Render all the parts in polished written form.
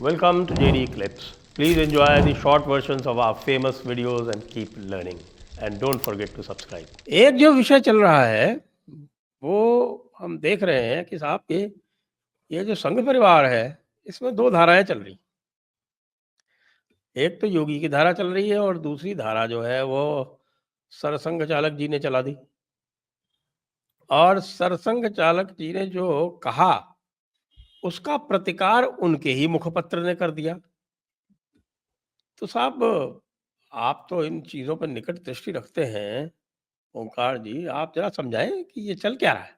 Welcome to JD Clips. Please enjoy the short versions of our famous videos and keep learning. And don't forget to subscribe. एक जो विषय चल रहा है वो हम देख रहे हैं कि साहब के ये जो संघ परिवार है इसमें दो धाराएं चल रही। एक तो योगी की धारा चल रही है और दूसरी धारा जो है वो सरसंघ चालक जी ने चला दी। और सरसंघ चालक जी ने जो कहा उसका प्रतिकार उनके ही मुखपत्र ने कर दिया। तो साहब आप तो इन चीजों पर निकट दृष्टि रखते हैं, ओंकार जी आप जरा समझाएं कि ये चल क्या रहा है।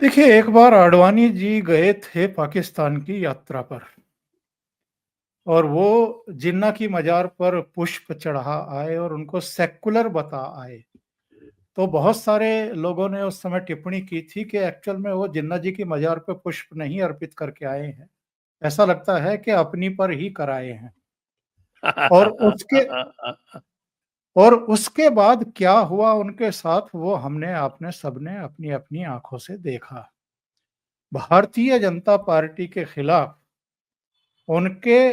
देखिए, एक बार आडवाणी जी गए थे पाकिस्तान की यात्रा पर और वो जिन्ना की मजार पर पुष्प चढ़ा आए और उनको सेक्युलर बता आए। तो बहुत सारे लोगों ने उस समय टिप्पणी की थी कि एक्चुअल में वो जिन्ना जी की मजार पर पुष्प नहीं अर्पित करके आए हैं, ऐसा लगता है कि अपनी पर ही कराए हैं। और उसके बाद क्या हुआ उनके साथ वो हमने आपने सबने अपनी अपनी आंखों से देखा। भारतीय जनता पार्टी के खिलाफ उनके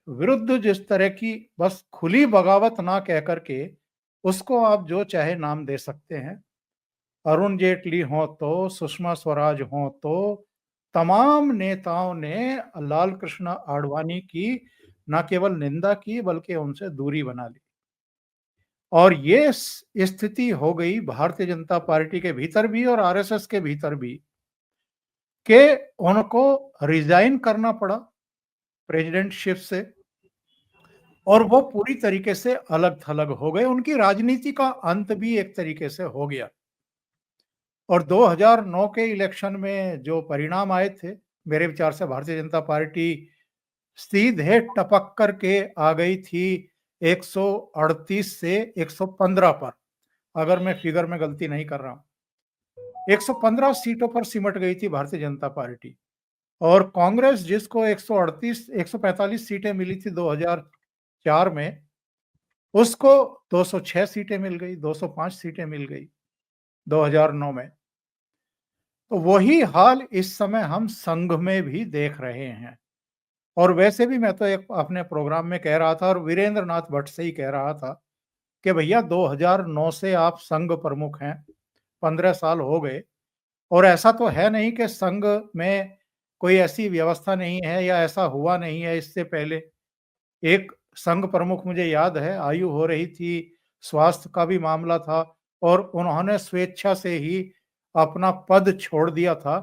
विरुद्ध जिस तरह की बस खुली बगावत ना कह करके उसको आप जो चाहे नाम दे सकते हैं, अरुण जेटली हो तो सुषमा स्वराज हो तो तमाम नेताओं ने लाल कृष्ण आडवाणी की न केवल निंदा की बल्कि उनसे दूरी बना ली। और ये स्थिति हो गई भारतीय जनता पार्टी के भीतर भी और आरएसएस के भीतर भी कि उनको रिजाइन करना पड़ा प्रेसिडेंटशिप से और वो पूरी तरीके से अलग थलग हो गए। उनकी राजनीति का अंत भी एक तरीके से हो गया। और 2009 के इलेक्शन में जो परिणाम आए थे, मेरे विचार से भारतीय जनता पार्टी सीधे टपक करके आ गई थी 138 से 115 पर, अगर मैं फिगर में गलती नहीं कर रहा हूं। 115 सीटों पर सिमट गई थी भारतीय जनता पार्टी और कांग्रेस जिसको 145 सीटें मिली थी 2004 में, उसको 206 सीटें मिल गई, 205 सीटें मिल गई 2009 में। तो वही हाल इस समय हम संघ में भी देख रहे हैं। और वैसे भी मैं तो एक अपने प्रोग्राम में कह रहा था और वीरेंद्र नाथ भट्ट से ही कह रहा था कि भैया 2009 से आप संघ प्रमुख हैं, 15 साल हो गए और ऐसा तो है नहीं कि संघ में कोई ऐसी व्यवस्था नहीं है या ऐसा हुआ नहीं है इससे पहले। एक संघ प्रमुख मुझे याद है, आयु हो रही थी, स्वास्थ्य का भी मामला था और उन्होंने स्वेच्छा से ही अपना पद छोड़ दिया था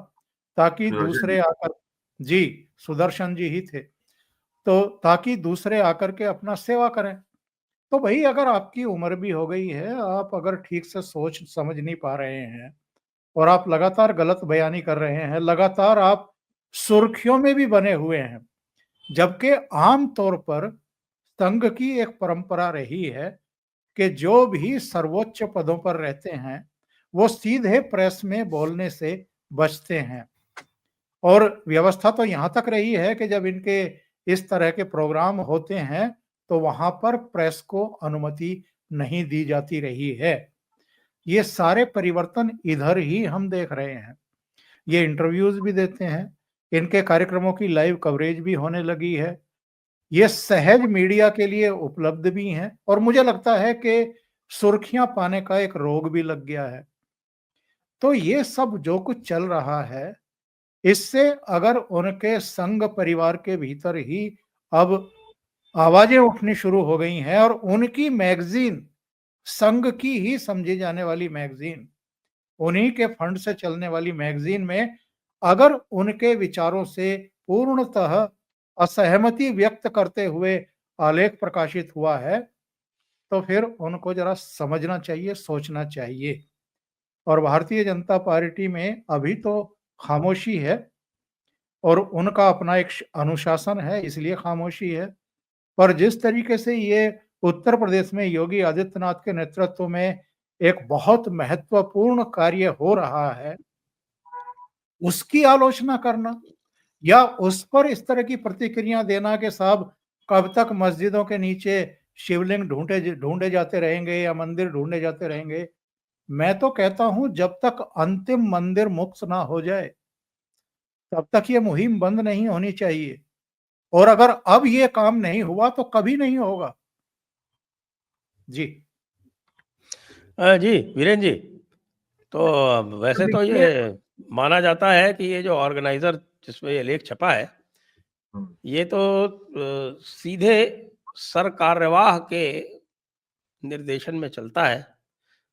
ताकि दूसरे आकर, जी सुदर्शन जी ही थे, तो ताकि दूसरे आकर के अपना सेवा करें। तो भाई अगर आपकी उम्र भी हो गई है, आप अगर ठीक से सोच समझ नहीं पा रहे हैं और आप लगातार गलत बयानी कर रहे हैं, लगातार आप सुर्खियों में भी बने हुए हैं, जबकि आम तौर पर संघ की एक परंपरा रही है कि जो भी सर्वोच्च पदों पर रहते हैं वो सीधे प्रेस में बोलने से बचते हैं। और व्यवस्था तो यहां तक रही है कि जब इनके इस तरह के प्रोग्राम होते हैं तो वहां पर प्रेस को अनुमति नहीं दी जाती रही है। ये सारे परिवर्तन इधर ही हम देख रहे हैं। ये इंटरव्यूज भी देते हैं, इनके कार्यक्रमों की लाइव कवरेज भी होने लगी है, ये सहज मीडिया के लिए उपलब्ध भी हैं और मुझे लगता है कि सुर्खियां पाने का एक रोग भी लग गया है। तो ये सब जो कुछ चल रहा है, इससे अगर उनके संघ परिवार के भीतर ही अब आवाजें उठनी शुरू हो गई हैं और उनकी मैगजीन, संघ की ही समझी जाने वाली मैगजीन, उन्हीं के फंड से चलने वाली मैगजीन में अगर उनके विचारों से पूर्णतः असहमति व्यक्त करते हुए आलेख प्रकाशित हुआ है तो फिर उनको जरा समझना चाहिए, सोचना चाहिए। और भारतीय जनता पार्टी में अभी तो खामोशी है और उनका अपना एक अनुशासन है, इसलिए खामोशी है। पर जिस तरीके से ये उत्तर प्रदेश में योगी आदित्यनाथ के नेतृत्व में एक बहुत महत्वपूर्ण कार्य हो रहा है, उसकी आलोचना करना या उस पर इस तरह की प्रतिक्रिया देना कि साहब कब तक मस्जिदों के नीचे शिवलिंग ढूंढे ढूंढे जाते रहेंगे या मंदिर ढूंढे जाते रहेंगे। मैं तो कहता हूं जब तक अंतिम मंदिर मुक्त ना हो जाए तब तक ये मुहिम बंद नहीं होनी चाहिए। और अगर अब ये काम नहीं हुआ तो कभी नहीं होगा। जी। जी, वीरेन जी, तो वैसे तो देखिए, ये माना जाता है कि ये जो ऑर्गेनाइज़र जिसमें ये लेख छपा है, ये तो सीधे सर कार्यवाह के निर्देशन में चलता है।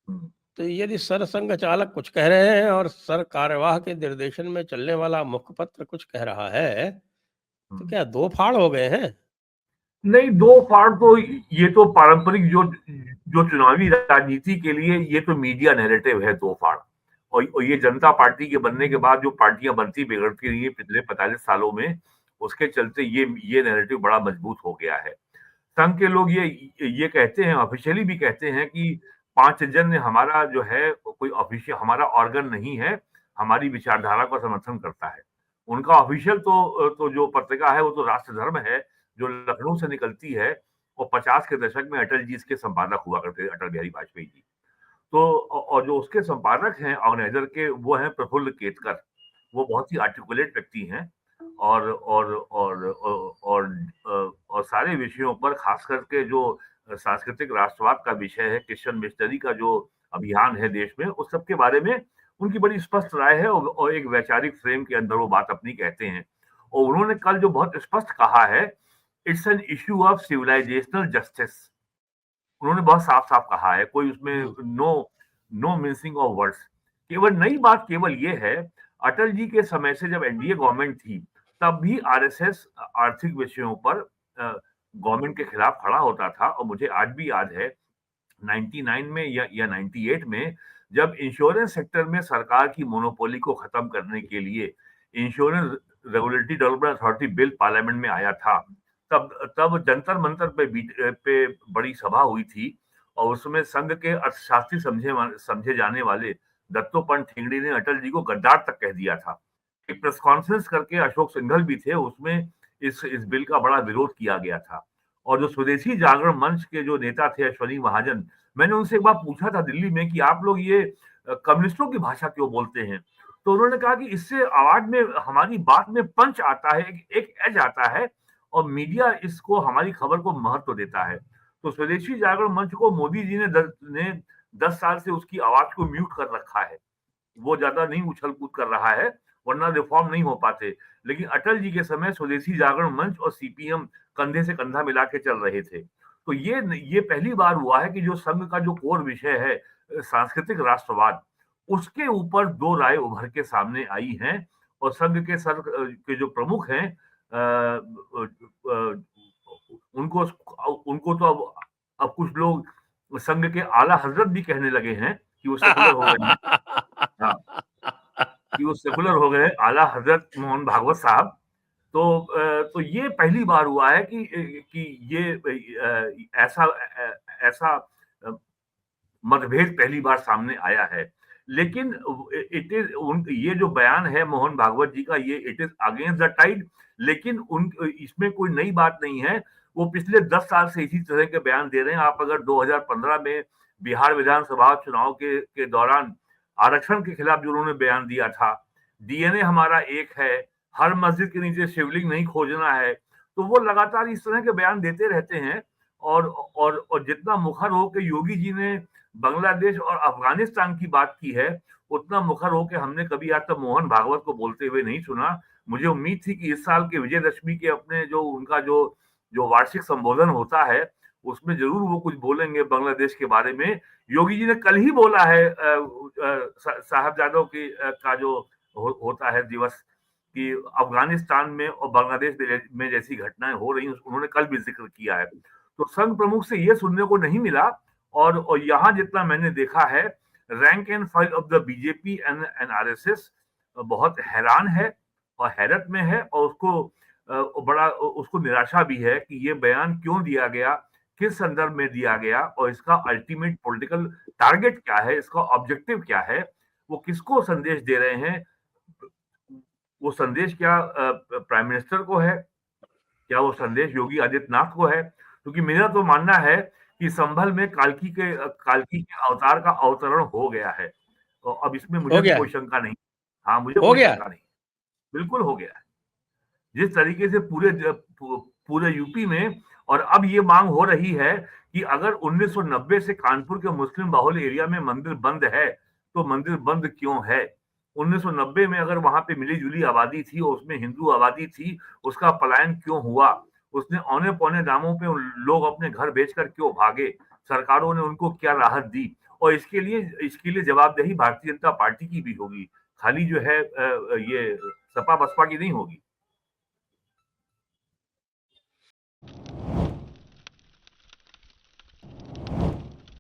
तो यदि सर संघ चालक कुछ कह रहे हैं और सर कार्यवाह के निर्देशन में चलने वाला मुखपत्र कुछ कह रहा है, तो क्या दो फाड़ हो गए हैं? नहीं, दो फाड़ तो ये तो पारंपरिक जो जो चुनावी राजनीति के लिए ये तो मीडिया नैरेटिव है, दो फाड़। और ये जनता पार्टी के बनने के बाद जो पार्टियां बनती बिगड़ती रही है पिछले 45 सालों में, उसके चलते ये नैरेटिव बड़ा मजबूत हो गया है। संघ के लोग ये कहते हैं, ऑफिशियली भी कहते हैं कि 5 जन हमारा जो है कोई ऑफिशियल हमारा ऑर्गन नहीं है, हमारी विचारधारा का समर्थन करता है। उनका ऑफिशियल तो जो पत्रिका है वो तो राष्ट्र धर्म है, जो लखनऊ से निकलती है, और 50 के दशक में अटल जी इसके संपादक हुआ करते थे, अटल बिहारी वाजपेयी जी। तो और जो उसके संपादक हैं ऑर्गेनाइजर के, वो हैं प्रफुल्ल केतकर। वो बहुत ही आर्टिकुलेट व्यक्ति हैं और और और और और सारे विषयों पर, खास करके जो सांस्कृतिक राष्ट्रवाद का विषय है, क्रिश्चियन मिशनरी का जो अभियान है देश में, उस सब के बारे में उनकी बड़ी स्पष्ट राय है और एक वैचारिक फ्रेम के अंदर वो बात अपनी कहते हैं। और उन्होंने कल जो बहुत स्पष्ट कहा है, it's an issue of civilisational justice. उन्होंने बहुत साफ-साफ कहा है, कोई उसमें नो मिंसिंग ऑफ वर्ड्स। केवल नई बात केवल ये है, अटल जी के समय से जब एनडीए गवर्नमेंट थी, तब भी आरएसएस आर्थिक विषयों पर गवर्नमेंट के खिलाफ खड़ा होता था। और मुझे आज भी याद है 99 में या 98 में, जब इंश्योरेंस सेक्टर में सरकार की मोनोपोली को खत्म करने के लिए insurance regulatory development authority bill parliament में आया था, तब जंतर मंतर पे बड़ी सभा हुई थी। और उसमें संघ के अर्थशास्त्री समझे जाने वाले दत्तोपंत ठेंगड़ी ने अटल जी को गद्दार तक कह दिया था। एक प्रेस कॉन्फ्रेंस करके अशोक सिंघल भी थे, उसमें इस बिल का बड़ा विरोध किया गया था। और जो स्वदेशी जागरण मंच के जो नेता थे अश्वनी महाजन, मैंने उनसे एक बार पूछा था दिल्ली में कि आप लोग ये कम्युनिस्टों की भाषा क्यों बोलते हैं? तो उन्होंने कहा कि इससे आवाज में, हमारी बात में पंच आता है, एक एज आता है, और मीडिया इसको, हमारी खबर को महत्व देता है। तो स्वदेशी जागरण मंच को मोदी जी ने 10 साल से उसकी आवाज को म्यूट कर रखा है। वो ज्यादा नहीं उछल कूद कर रहा है, वरना रिफॉर्म नहीं हो पाते। लेकिन अटल जी के समय स्वदेशी जागरण मंच और सीपीएम कंधे से कंधा मिला के चल रहे थे। तो ये पहली बार हुआ है कि जो संघ का जो कोर विषय है, सांस्कृतिक राष्ट्रवाद, उसके ऊपर दो राय उभर के सामने आई हैं। और संघ के के जो प्रमुख हैं, उनको उनको तो अब कुछ लोग संघ के आला हजरत भी कहने लगे हैं कि वो सेकुलर हो गए हैं। हाँ, कि वो सेकुलर हो गए, आला हजरत मोहन भागवत साहब। तो ये पहली बार हुआ है कि ये ऐसा मतभेद पहली बार सामने आया है। लेकिन इट इज ये जो बयान है मोहन भागवत जी का, ये it is against the tide. लेकिन उन इसमें कोई नई बात नहीं है, वो पिछले 10 साल से इसी तरह के बयान दे रहे हैं। आप अगर 2015 में बिहार विधानसभा चुनाव के दौरान आरक्षण के खिलाफ जो उन्होंने बयान दिया था, डीएनए हमारा एक है, हर मस्जिद के नीचे शिवलिंग नहीं खोजना है, तो वो लगातार इस तरह के बयान देते रहते हैं। और जितना मुखर हो के योगी जी ने बांग्लादेश और अफगानिस्तान की बात की है, उतना मुखर होकर हमने कभी आज तक मोहन भागवत को बोलते हुए नहीं सुना। मुझे उम्मीद थी कि इस साल के विजयदशमी के अपने जो उनका जो वार्षिक संबोधन होता है, उसमें जरूर वो कुछ बोलेंगे बांग्लादेश के बारे में। योगी जी ने कल ही बोला है साहबजादों की का जो होता है दिवस, कि अफगानिस्तान में और बांग्लादेश में जैसी घटनाएं हो रही, उन्होंने कल भी जिक्र किया है। तो संघ प्रमुख से ये सुनने को नहीं मिला। और यहाँ जितना मैंने देखा है, rank and file of the BJP and RSS बहुत हैरान है और हैरत में है, और उसको निराशा भी है कि ये बयान क्यों दिया गया, किस संदर्भ में दिया गया, और इसका अल्टीमेट पॉलिटिकल टारगेट क्या है, इसका ऑब्जेक्टिव क्या है, वो किसको संदेश दे रहे हैं। वो संदेश क्या प्राइम मिनिस्टर को है, क्या वो संदेश योगी आदित्यनाथ को है? क्योंकि मेरा तो मानना है कि संभल में काल्की के अवतार का अवतरण हो गया है। तो अब इसमें मुझे भी कोई शंका नहीं। हाँ, मुझे हो कोई गया शंका नहीं। बिल्कुल हो गया है। जिस तरीके से पूरे यूपी में, और अब ये मांग हो रही है कि अगर 1990 से कानपुर के मुस्लिम बाहुल एरिया में मंदिर बंद है तो मंदिर बंद क्यों है? 1990 में अगर वहां पे मिली जुली आबादी थी और उसमें हिंदू आबादी थी, उसका पलायन क्यों हुआ? उसने औने पौने दामों पे लोग अपने घर बेचकर क्यों भागे? सरकारों ने उनको क्या राहत दी? और इसके लिए जवाबदेही भारतीय जनता पार्टी की भी होगी, खाली जो है ये सपा बसपा की नहीं होगी।